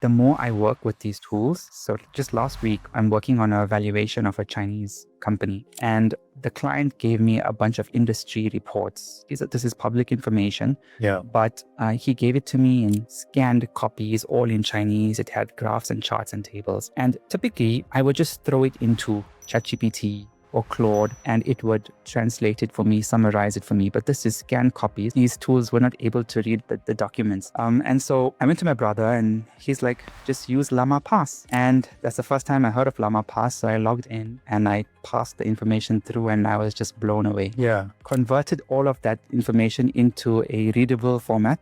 the more I work with these tools, so just last week, I'm working on a valuation of a Chinese company, and the client gave me a bunch of industry reports. This is public information, but he gave it to me in scanned copies, all in Chinese. It had graphs and charts and tables. And typically, I would just throw it into ChatGPT or Claude, and it would translate it for me, summarize it for me. But this is scanned copies. These tools were not able to read the documents. And so I went to my brother, and he's like, just use LlamaParse. And that's the first time I heard of LlamaParse. So I logged in and I passed the information through, and I was just blown away. Converted all of that information into a readable format,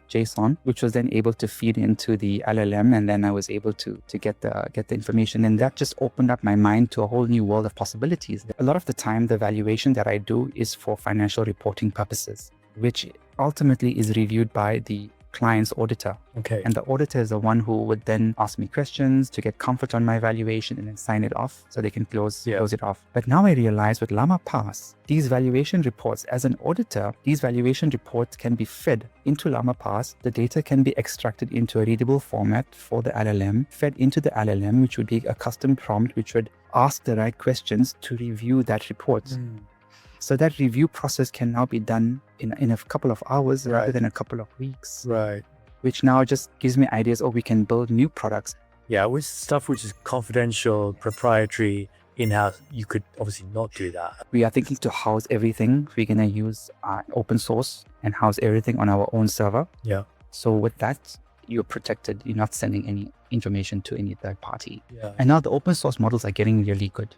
JSON, which was then able to feed into the LLM, and then I was able to get the information. And that just opened up my mind to a whole new world of possibilities. A lot of the time, the valuation that I do is for financial reporting purposes, which ultimately is reviewed by the client's auditor. And the auditor is the one who would then ask me questions to get comfort on my valuation and then sign it off so they can close it off. But now I realize with LlamaParse, these valuation reports, as an auditor, these valuation reports can be fed into LlamaParse. The data can be extracted into a readable format for the LLM, fed into the LLM, which would be a custom prompt, which would ask the right questions to review that report. So that review process can now be done in a couple of hours rather than a couple of weeks. Which now just gives me ideas, we can build new products. With stuff which is confidential, proprietary, in-house, you could obviously not do that. We are thinking to house everything. We're going to use open source and house everything on our own server. So with that, you're protected. You're not sending any information to any third party. And now the open source models are getting really good.